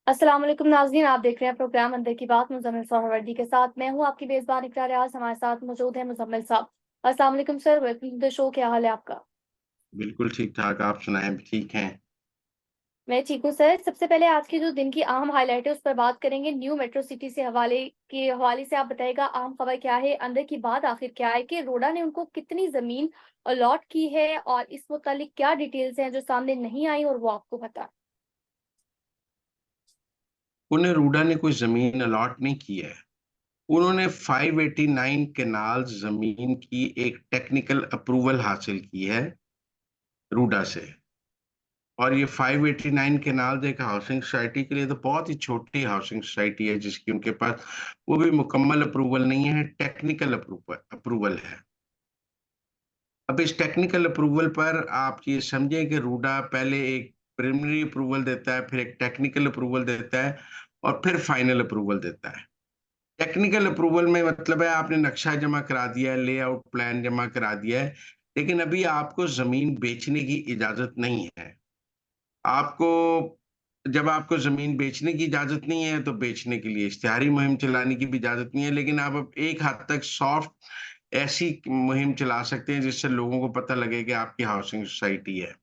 अस्सलाम वालेकुम नाज़रीन, आप देख रहे हैं प्रोग्राम अंदर की बात मुज़म्मिल सोहरावर्दी के साथ। मैं हूं आपकी मेज़बान इक़रा रियाज़। हमारे साथ मौजूद है मुज़म्मिल साहब। अस्सलाम वालेकुम sir, welcome to the show. क्या हाल है आपका? बिल्कुल ठीक-ठाक, आप सुनाएँ ठीक हैं? मैं ठीक हूँ सर। सबसे पहले आज की जो दिन की अहम हाइलाइट है उस पर बात करेंगे। न्यू मेट्रो सिटी से हवाले से आप बताइएगा अहम खबर क्या है? अंदर की बात आखिर क्या है कि रोडा ने उनको कितनी ज़मीन अलॉट की है और इस मुतालिक क्या डिटेल्स हैं जो सामने नहीं आई और वो आपको पता है? उन्हें रूडा ने कोई ज़मीन अलॉट नहीं की है। उन्होंने 589 केनाल ज़मीन की एक टेक्निकल अप्रूवल हासिल की है रूडा से। और ये 589 केनाल्स एक हाउसिंग सोसाइटी के लिए तो बहुत ही छोटी हाउसिंग सोसाइटी है जिसकी उनके पास वो भी मुकम्मल अप्रूवल नहीं है, टेक्निकल अप्रूवल अप्रूवल है। अब इस टेक्निकल अप्रूवल पर आप ये समझें कि रूडा पहले एक प्रिलिमिनरी अप्रूवल देता है, फिर एक टेक्निकल अप्रूवल देता है और फिर फाइनल अप्रूवल देता है। टेक्निकल अप्रूवल में मतलब है आपने नक्शा जमा करा दिया है, लेआउट प्लान जमा करा दिया है, लेकिन अभी आपको ज़मीन बेचने की इजाज़त नहीं है। आपको जब आपको ज़मीन बेचने की इजाज़त नहीं है, तो बेचने के लिए इश्तिहारी मुहिम चलाने की भी इजाज़त नहीं है, लेकिन आप अब एक हद तक सॉफ्ट ऐसी मुहिम चला सकते हैं जिससे लोगों को पता लगे कि आपकी हाउसिंग सोसाइटी है।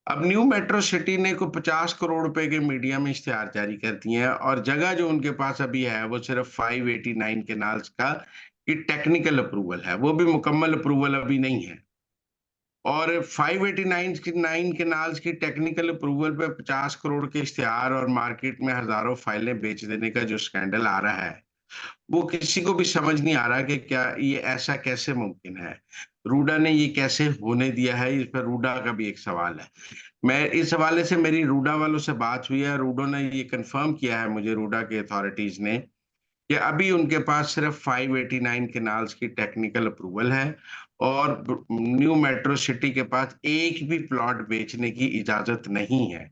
अब न्यू मेट्रो सिटी ने को 50 करोड़ रुपए के मीडिया में इश्तिहार जारी कर दिए हैं और जगह जो उनके पास अभी है वो सिर्फ 589 केनाल्स का ये टेक्निकल अप्रूवल है, वो भी मुकम्मल अप्रूवल अभी नहीं है। और 589 की 9 केनाल्स की टेक्निकल अप्रूवल पे 50 करोड़ के इश्तिहार और मार्केट में हजारों फाइलें बेच देने का जो स्कैंडल आ रहा है, वो किसी को भी समझ नहीं आ रहा कि क्या ये ऐसा कैसे मुमकिन है? रूडा ने ये कैसे होने दिया है? इस पर रूडा का भी एक सवाल है। मैं इस हवाले से मेरी रूडा वालों से बात हुई है, रूडो ने ये कन्फर्म किया है मुझे रूडा के अथॉरिटीज़ ने कि अभी उनके पास सिर्फ 589 केनाल्स की टेक्निकल अप्रूवल है और न्यू मेट्रो सिटी के पास एक भी प्लॉट बेचने की इजाज़त नहीं है।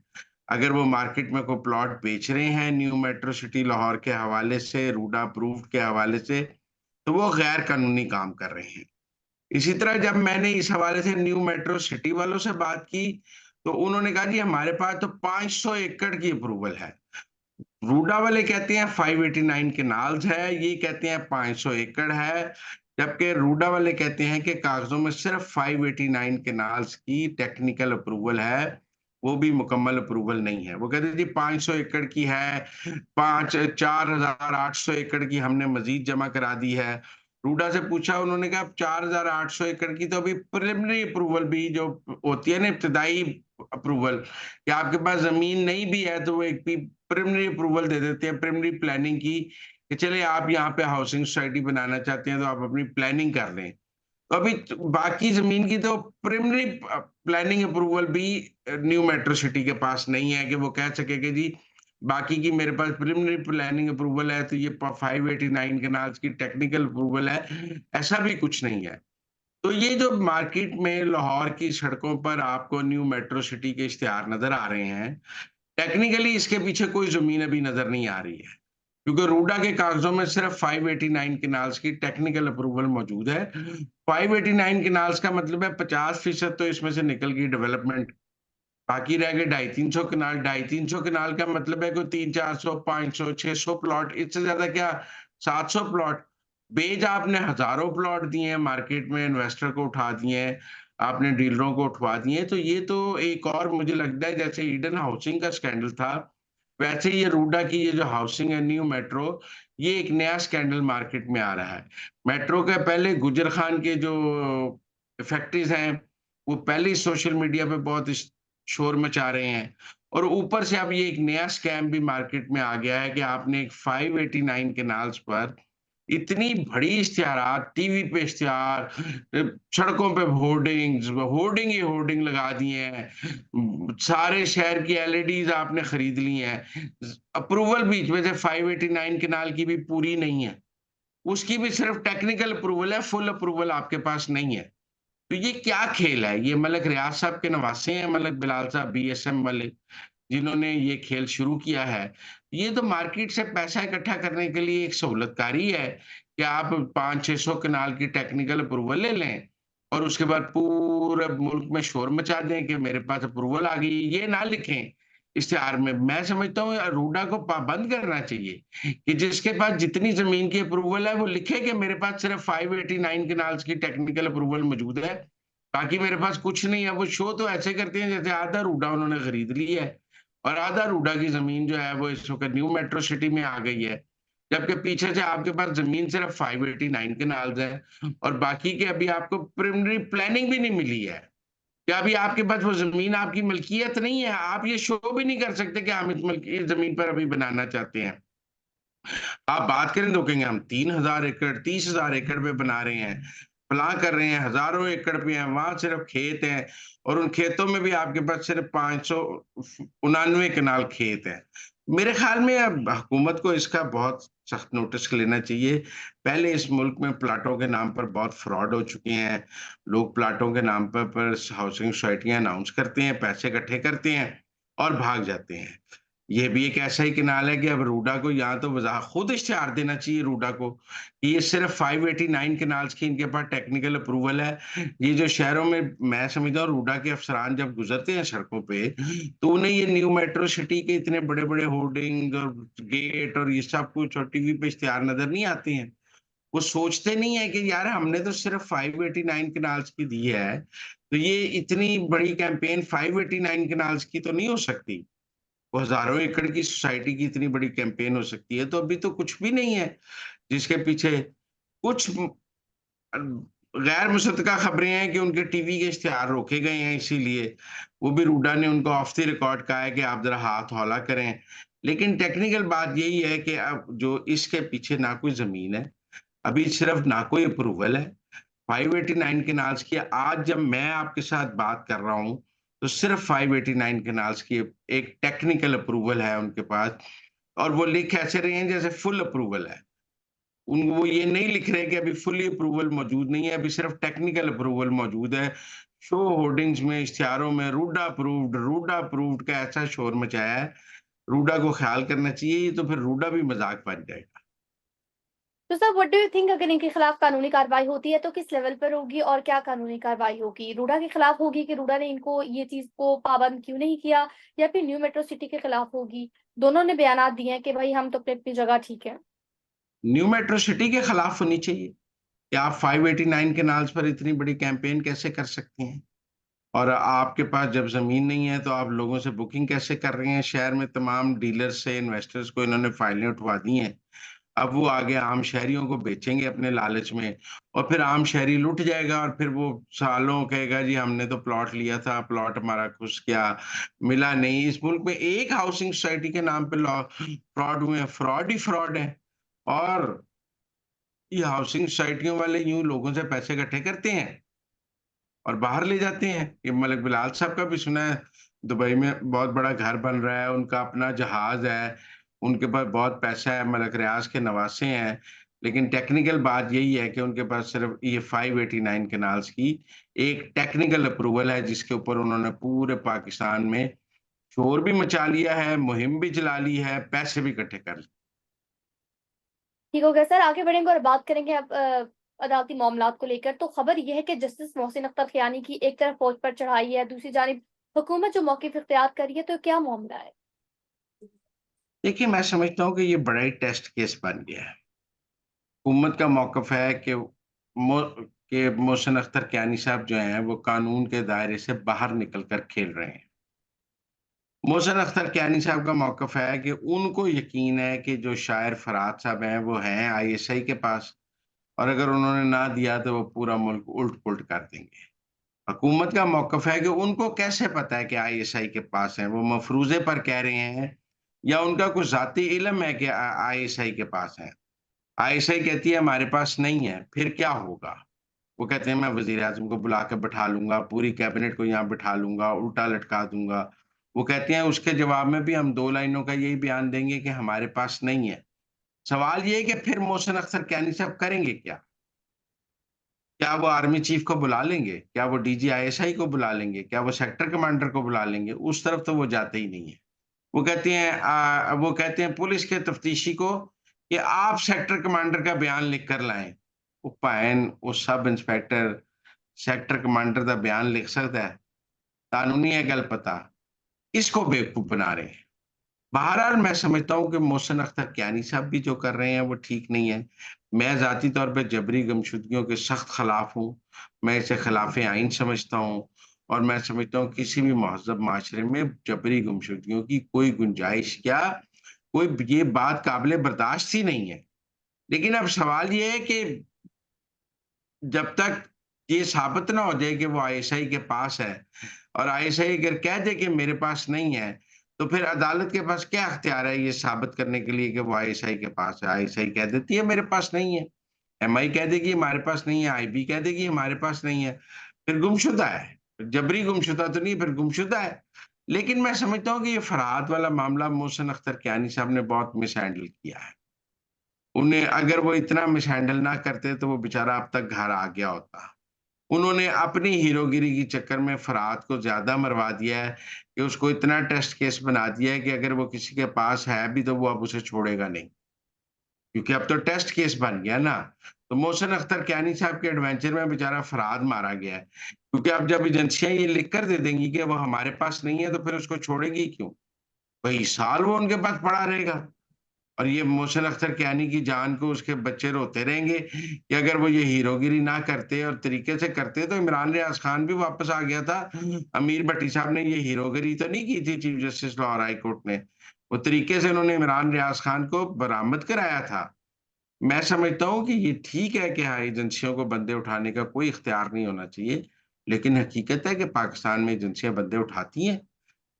अगर वो मार्केट में कोई प्लॉट बेच रहे हैं न्यू मेट्रो सिटी लाहौर के हवाले से, रूडा अप्रूव्ड के हवाले से, तो वो गैर कानूनी काम कर रहे हैं। इसी तरह जब मैंने इस हवाले से न्यू मेट्रो सिटी वालों से बात की, तो उन्होंने कहा जी हमारे पास तो 500 एकड़ की अप्रूवल है। रूडा वाले कहते हैं 589 केनाल्स है, ये कहते हैं 500 एकड़ है, जबकि रूडा वाले कहते हैं कि कागज़ों में सिर्फ 589 केनाल्स की टेक्निकल अप्रूवल है, वो भी मुकम्मल अप्रूवल नहीं है। वो कहते हैं जी 500 एकड़ की है, 5 4800 एकड़ की हमने मज़ीद जमा करा दी है। रूडा से पूछा उन्होंने कहा 4800 एकड़ की तो अभी प्रिलिमिनरी अप्रूवल भी जो होती है ना इब्तिदाई अप्रूवल कि आपके पास ज़मीन नहीं भी है तो वो एक प्रिलिमिनरी अप्रूवल दे देते हैं, प्रिलिमिनरी प्लानिंग की कि चलिए आप यहाँ पे हाउसिंग सोसाइटी बनाना चाहते हैं तो आप अपनी प्लानिंग कर लें। तो अभी बाकी ज़मीन की तो प्रिलिमिनरी प्लानिंग अप्रूवल भी न्यू मेट्रो सिटी के पास नहीं है कि वो कह सके कि जी बाकी की मेरे पास प्रिलिमिनरी प्लानिंग अप्रूवल है तो ये 589 केनाल्स की टेक्निकल अप्रूवल है, ऐसा भी कुछ नहीं है। तो ये जो मार्केट में लाहौर की सड़कों पर आपको न्यू मेट्रो सिटी के इश्तिहार नज़र आ रहे हैं, टेक्निकली इसके पीछे कोई ज़मीन अभी नज़र नहीं आ रही है। क्योंकि रूडा के कागज़ों में सिर्फ 589 केनाल्स की टेक्निकल अप्रूवल मौजूद है। 589 केनाल्स का मतलब है 50% तो इसमें से निकल गई डेवलपमेंट। बाकी रह गए 250-300 केनाल, 250-300 केनाल का मतलब है कोई 300-400, 500, 600 प्लॉट, इससे ज़्यादा क्या 700 प्लॉट। बेच आपने हज़ारों प्लॉट दिए हैं मार्केट में, इन्वेस्टर को उठा दिए हैं, आपने डीलरों को उठवा दिए हैं, तो ये तो एक और मुझे लगता है जैसे ईडन हाउसिंग का स्कैंडल था, वैसे ये रूडा की ये जो हाउसिंग है न्यू मेट्रो, ये एक नया स्कैंडल मार्केट में आ रहा है। मेट्रो के पहले गुजर खान के जो फैक्ट्रीज़ हैं, वो पहले ही सोशल मीडिया पे बहुत शोर मचा रहे हैं और ऊपर से अब ये एक नया स्कैम भी मार्केट में आ गया है कि आपने एक 589 केनाल्स पर इतनी बड़ी इश्तिहारात, टीवी पे इश्तिहार, सड़कों पे होर्डिंग्स, होर्डिंग ही होर्डिंग लगा दिए हैं। सारे शहर की एलईडीज़ आपने खरीद ली हैं। अप्रूवल बीच में से 589 केनाल की भी पूरी नहीं है। उसकी भी सिर्फ टेक्निकल अप्रूवल है, फुल अप्रूवल आपके पास नहीं है। तो ये क्या खेल है? ये मलक रियाज साहब के नवासे हैं, मलक बिलाल साहब बीएसएम वाले, जिन्होंने ये खेल शुरू किया है। ये तो मार्केट से पैसा इकट्ठा करने के लिए एक सहूलतकारी है कि आप 500-600 कनाल की टेक्निकल अप्रूवल ले लें और उसके बाद पूरे मुल्क में शोर मचा दें कि मेरे पास अप्रूवल आ गई। ये ना लिखें इश्तिहार में। मैं समझता हूँ रूडा को पाबंद करना चाहिए कि जिसके पास जितनी जमीन की अप्रूवल है वो लिखे कि मेरे पास सिर्फ 589 केनाल्स की टेक्निकल अप्रूवल मौजूद है, बाकी मेरे पास कुछ नहीं है। वो शो तो ऐसे करते हैं जैसे आधा रूडा उन्होंने खरीद ली है और आधा रूडा की जमीन जो है वो इस वक्त न्यू मेट्रो सिटी में आ गई है, जबकि पीछे से आपके पास जमीन सिर्फ 589 केनाल्स है और बाकी के अभी आपको प्रिलिमिनरी प्लानिंग भी नहीं मिली है कि अभी आपके पास वो जमीन आपकी मलकियत नहीं है। आप ये शो भी नहीं कर सकते कि हम इस जमीन पर अभी बनाना चाहते हैं। आप बात करें तो कहेंगे हम 3,000 एकड़ 30,000 एकड़ पे बना रहे हैं, प्लान कर रहे हैं, हजारों एकड़ पे हैं, वहां सिर्फ खेत हैं और उन खेतों में भी आपके पास सिर्फ 599 कनाल खेत है। मेरे ख्याल में अब हुकूमत को इसका बहुत सख्त नोटिस लेना चाहिए। पहले इस मुल्क में प्लाटों के नाम पर बहुत फ्रॉड हो चुके हैं। लोग प्लाटों के नाम पर हाउसिंग सोसाइटियां अनाउंस करते हैं, पैसे इकट्ठे करते हैं और भाग जाते हैं। ये भी एक ऐसा ही किनाल है कि अब रूडा को यहाँ तो वजह खुद इश्तिहार देना चाहिए रूडा को कि ये सिर्फ 589 केनाल्स की इनके पास टेक्निकल अप्रूवल है। ये जो शहरों में, मैं समझता हूँ रूडा के अफसरान जब गुजरते हैं सड़कों पे तो उन्हें ये न्यू मेट्रो सिटी के इतने बड़े बड़े होर्डिंग और गेट और ये सब कुछ और टीवी पे इश्तिहार नजर नहीं आते हैं। वो सोचते नहीं है कि यार हमने तो सिर्फ 589 केनाल्स की दी है, तो ये इतनी बड़ी कैंपेन 589 केनाल्स की तो नहीं हो सकती। वो हजारों एकड़ की सोसाइटी की इतनी बड़ी कैंपेन हो सकती है, तो अभी तो कुछ भी नहीं है जिसके पीछे कुछ गैर मुसद्दका खबरें हैं कि उनके टीवी के इश्तिहार रोके गए हैं, इसीलिए वो भी रूडा ने उनको ऑफ द रिकॉर्ड कहा है कि आप जरा हाथ हौला करें। लेकिन टेक्निकल बात यही है कि अब जो इसके पीछे ना कोई जमीन है, अभी सिर्फ ना कोई अप्रूवल है 589 केनाल्स की। आज जब मैं आपके साथ बात कर रहा हूं तो सिर्फ 589 केनाल्स की एक टेक्निकल अप्रूवल है उनके पास और वो लिख ऐसे रहे हैं जैसे फुल अप्रूवल है। उन वो ये नहीं लिख रहे कि अभी फुली अप्रूवल मौजूद नहीं है, अभी सिर्फ टेक्निकल अप्रूवल मौजूद है। शो होर्डिंग्स में, इश्तिहारों में रूडा अप्रूव्ड का ऐसा शोर मचाया है। रूडा को ख्याल करना चाहिए, ये तो फिर रूडा भी मजाक बन जाएगा। तो sir what do you think, अगर इनके खिलाफ कानूनी कार्रवाई होती है तो किस लेवल पर होगी और क्या कानूनी कार्रवाई होगी? रूडा के खिलाफ होगी कि रूडा ने इनको ये चीज को पाबंद क्यों नहीं किया, या फिर न्यू मेट्रो सिटी के खिलाफ होगी? दोनों ने बयानात दिए हैं कि भाई हम तो अपनी अपनी जगह ठीक है। न्यू मेट्रो सिटी के खिलाफ होनी चाहिए कि आप 589 के नाल्स पर इतनी बड़ी कैंपेन कैसे कर सकते हैं और आपके पास जब जमीन नहीं है तो आप लोगों से बुकिंग कैसे कर रहे हैं। शहर में तमाम डीलर्स से इन्वेस्टर्स को इन्होंने फाइलें उठवा दी हैं। अब वो आगे आम शहरियों को बेचेंगे अपने लालच में और फिर आम शहरी लुट जाएगा और फिर वो सालों कहेगा जी हमने तो प्लॉट लिया था, प्लॉट हमारा घुस गया, मिला नहीं। इस मुल्क में एक हाउसिंग सोसाइटी के नाम पे फ्रॉड हुए हैं, फ्रॉड ही फ्रॉड है। और ये हाउसिंग सोसाइटियों वाले यूं लोगों से पैसे इकट्ठे करते हैं और बाहर ले जाते हैं। ये मलिक बिलाल साहब का भी सुना है, दुबई में बहुत बड़ा घर बन रहा है, उनका अपना जहाज है, उनके पास बहुत पैसा है, मलिक रियाज के नवासे हैं। लेकिन टेक्निकल बात यही है कि उनके पास सिर्फ ये 589 कैनाल्स की एक टेक्निकल अप्रूवल है जिसके ऊपर उन्होंने पूरे पाकिस्तान में शोर भी मचा लिया है, मुहिम भी चला ली है, पैसे भी इकट्ठे कर लिए। ठीक हो गया सर, आगे बढ़ेंगे और बात करेंगे अब अदालती मामलात को लेकर। तो खबर यह है कि जस्टिस मोहसिन अख्तर खयानी की एक तरफ फौज पर चढ़ाई है, दूसरी जानिब हुकूमत जो मौकिफ इख्तियार कर रही है, तो क्या मामला है? देखिए, मैं समझता हूँ कि ये बड़ा ही टेस्ट केस बन गया है। हुकूमत का मौकफ है कि मोहसिन अख्तर कियानी साहब जो हैं वो कानून के दायरे से बाहर निकल कर खेल रहे हैं। मोहसिन अख्तर कियानी साहब का मौकफ है कि उनको यकीन है कि जो शायर फराद साहब हैं वो हैं आईएसआई के पास और अगर उन्होंने ना दिया तो वो पूरा मुल्क उल्ट पुल्ट कर देंगे। हुकूमत का मौकफ है कि उनको कैसे पता है कि आईएसआई के पास है, वो मफरूजे पर कह रहे हैं या उनका कुछ जाती इल्म है कि आईएसआई के पास है। आईएसआई कहती है हमारे पास नहीं है, फिर क्या होगा? वो कहते हैं मैं वजीर आजम को बुला के बैठा लूंगा, पूरी कैबिनेट को यहाँ बिठा लूंगा, उल्टा लटका दूंगा। वो कहते हैं उसके जवाब में भी हम दो लाइनों का यही बयान देंगे कि हमारे पास नहीं है। सवाल ये है कि फिर मोहसिन अख्तर कैनी साहब करेंगे क्या? क्या वो आर्मी चीफ को बुला लेंगे? क्या वो डीजी आईएसआई को बुला लेंगे? क्या वो सेक्टर कमांडर को बुला लेंगे? उस तरफ तो वो जाते ही नहीं है। वो कहते हैं पुलिस के तफ्तीशी को कि आप सेक्टर कमांडर का बयान लिख कर लाएं। वो भैन वो सब इंस्पेक्टर सेक्टर कमांडर का बयान लिख सकता है? कानूनी है गल पता इसको बेवकूफ बना रहे हैं। बहरहाल मैं समझता हूँ कि मोहसिन अख्तर कियानी साहब भी जो कर रहे हैं वो ठीक नहीं है। मैं ज़ाती तौर पे जबरी गुमशुदगियों के सख्त खिलाफ हूँ। मैं इसे खिलाफ आइन समझता हूँ और मैं समझता हूँ किसी भी महज़ब माशरे में जबरी गुमशुदगियों की कोई गुंजाइश क्या, कोई ये बात काबिल बर्दाश्त ही नहीं है। लेकिन अब सवाल ये है कि जब तक ये साबित ना हो जाए कि वो आईएसआई के पास है और आईएसआई अगर कह दे कि मेरे पास नहीं है, तो फिर अदालत के पास क्या अख्तियार है ये साबित करने के लिए कि वो आईएसआई के पास है? आईएसआई कह देती है मेरे पास नहीं है, एमआई कह देगी हमारे पास नहीं है, आईबी कह देगी हमारे पास नहीं है, फिर गुमशुदा है। जबरी गुमशुदा तो नहीं, फिर गुमशुदा है। लेकिन मैं समझता हूँ कि ये फरहाद वाला मामला मोहसिन अख्तर कियानी साहब ने बहुत मिसहैंडल किया है। उन्हें अगर वो इतना मिसहैंडल ना करते तो वो बेचारा अब तक घर आ गया होता। उन्होंने अपनी हीरोगिरी के चक्कर में फरहाद को ज़्यादा मरवा दिया है कि उसको इतना टेस्ट केस बना दिया है कि अगर वो किसी के पास है भी तो वो अब उसे छोड़ेगा नहीं। क्योंकि अब तो टेस्ट केस बन गया ना। तो मोहसिन अख्तर कियानी साहब के एडवेंचर में बेचारा फरहाद मारा गया है। क्योंकि अब जब एजेंसियाँ ये लिख कर दे देंगी कि वो हमारे पास नहीं है तो फिर उसको छोड़ेगी क्यों? कई साल वो उनके पास पड़ा रहेगा। और ये मोहसिन अख्तर कियानी की जान को उसके बच्चे रोते रहेंगे कि अगर वो ये हीरोगिरी ना करते और तरीके से करते तो इमरान रियाज खान भी वापस आ गया था। अमीर भट्टी साहब ने ये हीरोगिरी तो नहीं की थी chief justice Lahore high court ने। वो तरीके से उन्होंने इमरान रियाज खान को बरामद कराया था। मैं समझता हूँ कि ये ठीक है कि हाँ, एजेंसियों को बंदे उठाने का कोई इख्तियार नहीं होना चाहिए। लेकिन हकीकत है कि पाकिस्तान में एजेंसियाँ बंदे उठाती हैं।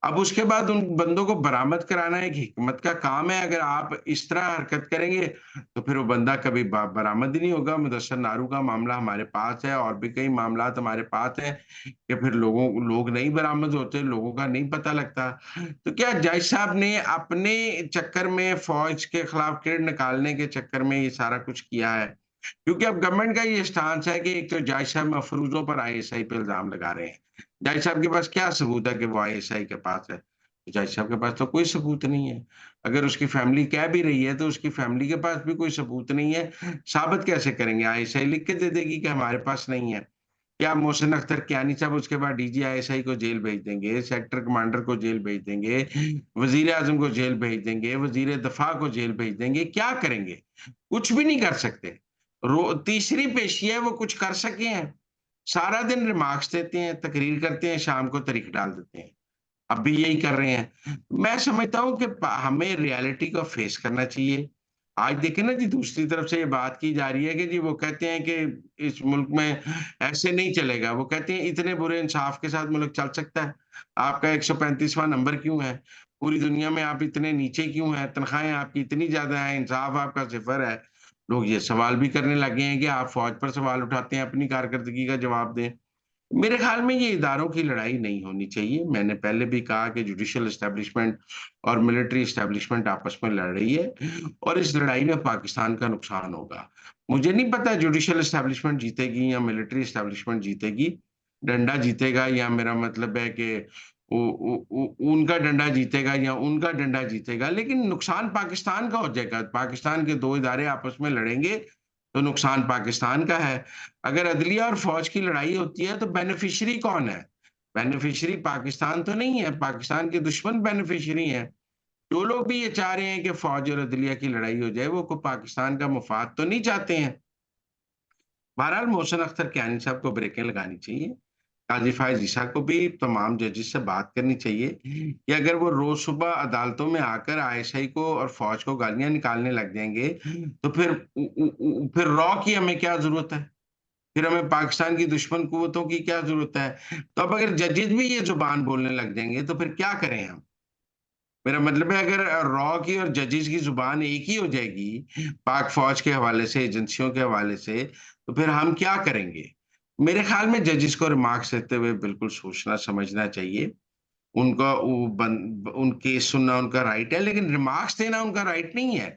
अब उसके बाद उन बंदों को बरामद कराना एक हिकमत का काम है। अगर आप इस तरह हरकत करेंगे, तो फिर वो बंदा कभी बरामद ही नहीं होगा। मुदस्सर नारू का मामला हमारे पास है और भी कई मामलात हमारे पास हैं कि फिर लोग नहीं बरामद होते, लोगों का नहीं पता लगता। तो क्या जज साहब ने अपने चक्कर में फ़ौज के खिलाफ किड निकालने के चक्कर में ये सारा कुछ किया है? क्योंकि अब गवर्नमेंट का ये स्टांस है कि एक तो जज साहब मफरूज़ों पर आईएसआई पे इल्ज़ाम लगा रहे हैं। जज साहब के पास क्या सबूत है कि वो आईएसआई के पास है? जज साहब के पास तो कोई सबूत नहीं है। अगर उसकी फैमिली कह भी रही है, तो उसकी फैमिली के पास भी कोई सबूत नहीं है। साबित कैसे करेंगे? आईएसआई लिख के दे देगी कि हमारे पास नहीं है। क्या मोहसिन अख्तर कियानी साहब उसके बाद डीजी आईएसआई को जेल भेज देंगे, सेक्टर कमांडर को जेल भेज देंगे, वज़ीर-ए-आज़म को जेल भेज देंगे, वज़ीर दफ़ा को जेल भेज देंगे, क्या करेंगे? कुछ भी नहीं कर सकते। तीसरी पेशी है वो कुछ कर सके हैं? सारा दिन रिमार्क्स देते हैं, तकरीर करते हैं, शाम को तारीख डाल देते हैं। अब भी यही कर रहे हैं। मैं समझता हूँ कि हमें रियलिटी को फेस करना चाहिए। आज देखें ना जी, दूसरी तरफ से ये बात की जा रही है कि जी वो कहते हैं कि इस मुल्क में ऐसे नहीं चलेगा। वो कहते हैं इतने बुरे इंसाफ के साथ मुल्क चल सकता है। आपका 135वां नंबर क्यों है? पूरी दुनिया में आप इतने नीचे क्यों हैं? तनख्वाहें आपकी इतनी ज़्यादा हैं, इंसाफ आपका सिफ़र है। लोग ये सवाल भी करने लगे हैं कि आप फ़ौज पर सवाल उठाते हैं, अपनी कारकर्दगी का जवाब दें। मेरे ख़्याल में ये इदारों की लड़ाई नहीं होनी चाहिए। मैंने पहले भी कहा कि जुडिशियल एस्टेब्लिशमेंट और मिलिट्री एस्टेब्लिशमेंट आपस में लड़ रही है और इस लड़ाई में पाकिस्तान का नुकसान होगा। मुझे नहीं पता जुडिशियल एस्टेब्लिशमेंट जीतेगी या मिलिट्री एस्टेब्लिशमेंट जीतेगी। डंडा जीतेगा या मेरा मतलब है कि उ उ उ उनका डंडा जीतेगा या उनका डंडा जीतेगा, लेकिन नुकसान पाकिस्तान का हो जाएगा। पाकिस्तान के 2 इदारे आपस में लड़ेंगे, तो नुकसान पाकिस्तान का है। अगर अदलिया और फ़ौज की लड़ाई होती है तो बेनिफिशियरी कौन है? बेनिफिशियरी पाकिस्तान तो नहीं है, पाकिस्तान के दुश्मन बेनिफिशियरी हैं। जो लोग भी ये चाह रहे हैं कि फ़ौज और अदलिया की लड़ाई हो जाए, वो को पाकिस्तान का मफ़ाद तो नहीं चाहते हैं। बहरहाल मोहसिन अख्तर कियानी साहब को ब्रेकें लगानी चाहिए। काज़ी फ़ाइज़ ईसा को भी तमाम जजेस से बात करनी चाहिए कि अगर वो रोज़ सुबह अदालतों में आकर आईएसआई को और फ़ौज को गालियाँ निकालने लग जाएँगे, तो फिर फिर रॉ की हमें क्या ज़रूरत है? फिर हमें पाकिस्तान की दुश्मन कुव्वतों की क्या ज़रूरत है? तो अब अगर जजेस भी ये ज़ुबान बोलने लग जाएँगे, तो फिर क्या करें हम? मेरा मतलब है अगर रॉ की और जजेस की ज़ुबान एक ही हो जाएगी, पाक फ़ौज के हवाले से, एजेंसियों के हवाले से, तो फिर हम क्या करेंगे? मेरे ख़्याल में जजेस को रिमार्क्स देते हुए बिल्कुल सोचना समझना चाहिए। उनका वो उन केस सुनना उनका राइट है, लेकिन रिमार्क्स देना उनका राइट नहीं है।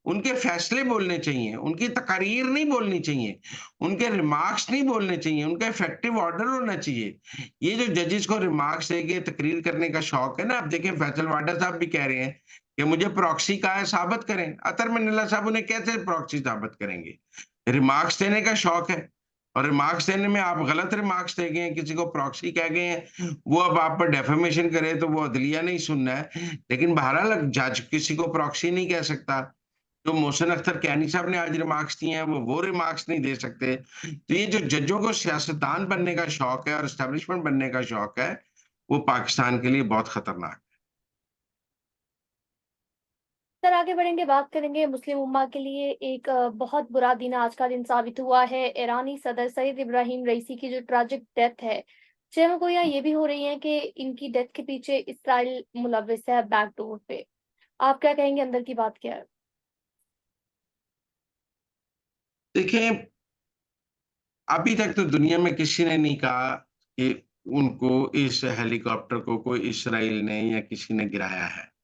उनके फैसले बोलने चाहिए, उनकी तकारीर नहीं बोलनी चाहिए, उनके रिमार्क्स नहीं बोलने चाहिए, उनका इफेक्टिव ऑर्डर होना चाहिए। ये जो जजेस को रिमार्क्स देके तकरीर करने का शौक है ना, आप देखें फैसल वाडा साहब भी कह रहे हैं कि मुझे प्रॉक्सी कहा है, साबित करें। अतर मिन्नल्ला साहब उन्हें कैसे प्रॉक्सी साबित करेंगे? रिमार्क्स देने का शौक है। और रिमार्क्स देने में आप गलत रिमार्क्स दे गए हैं, किसी को प्रॉक्सी कह गए हैं, वो अब आप पर डेफेमेशन करे तो वो अदलिया नहीं सुनना है। लेकिन बहरहाल जज किसी को प्रॉक्सी नहीं कह सकता। जो मोहसिन अख्तर कैनी साहब ने आज रिमार्क्स दिए हैं, वो रिमार्क्स नहीं दे सकते। तो ये जो जजों को सियासतदान बनने का शौक है और एस्टेब्लिशमेंट बनने का शौक है, वो पाकिस्तान के लिए बहुत खतरनाक है। सर आगे बढ़ेंगे, बात करेंगे मुस्लिम उम्मा के लिए एक बहुत बुरा दिन आज का दिन साबित हुआ है। ईरानी सदर सईद इब्राहिम रईसी की जो ट्रैजिक डेथ है, चेमा गोया ये भी हो रही है कि इनकी डेथ के पीछे इसराइल मुलविस है बैकडोर पे। आप क्या कहेंगे, अंदर की बात क्या है? देखिए, अभी तक तो दुनिया में किसी ने नहीं कहा कि उनको, इस हेलीकॉप्टर को कोई इसराइल ने या किसी ने गिराया है।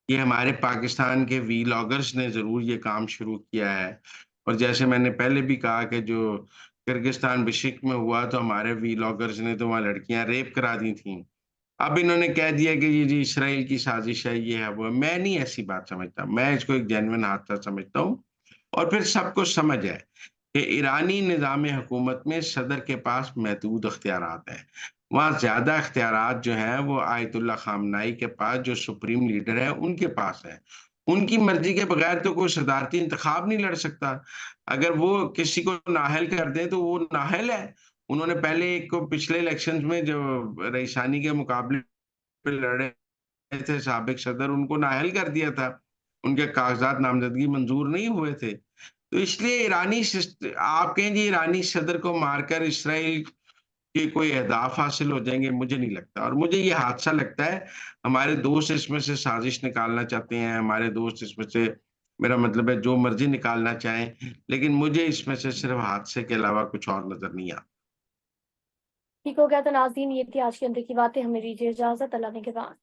ये हमारे पाकिस्तान के वीलॉगर्स ने ज़रूर ये काम शुरू किया है। और जैसे मैंने पहले भी कहा कि जो किर्गिस्तान बिश्केक में हुआ, तो हमारे वीलॉगर्स ने तो वहाँ लड़कियां रेप करा दी थीं। अब इन्होंने कह दिया कि ये जी इसराइल की साजिश है, ये है, वो है। मैं नहीं ऐसी बात समझता। मैं इसको एक जेन्युइन हादसा समझता हूँ। और फिर सबको समझ है कि ईरानी निज़ाम हुकूमत में सदर के पास महदूद अख्तियारात हैं। वहाँ ज़्यादा अख्तियारात जो हैं वो आयतुल्लाह ख़ामनाई के पास, जो सुप्रीम लीडर है, उनके पास है। उनकी मर्ज़ी के बगैर तो कोई सदारती इंतखाब नहीं लड़ सकता। अगर वो किसी को नाअहल कर दें तो वो नाअहल है। उन्होंने पहले एक को पिछले इलेक्शंस में जो रईसानी के मुकाबले पे लड़े थे साबिक सदर, उनको नाअहल कर दिया था। उनके कागज़ात नामज़दगी मंज़ूर नहीं हुए थे। तो इसलिए आप कहें जी ईरानी सदर को मारकर इसराइल के कोई अहदाफ हासिल हो जाएँगे, मुझे नहीं लगता। और मुझे ये हादसा लगता है, हमारे दोस्त इसमें से साजिश निकालना चाहते हैं, हमारे दोस्त इसमें से, मेरा मतलब है, जो मर्ज़ी निकालना चाहें, लेकिन मुझे इसमें से सिर्फ़ हादसे के अलावा कुछ और नज़र नहीं आता। ठीक हो गया। तो नाज़रीन, ये थी आज की अंदर की बातें। हमें दीजिए इजाजत, अल्लाह ने के बाद।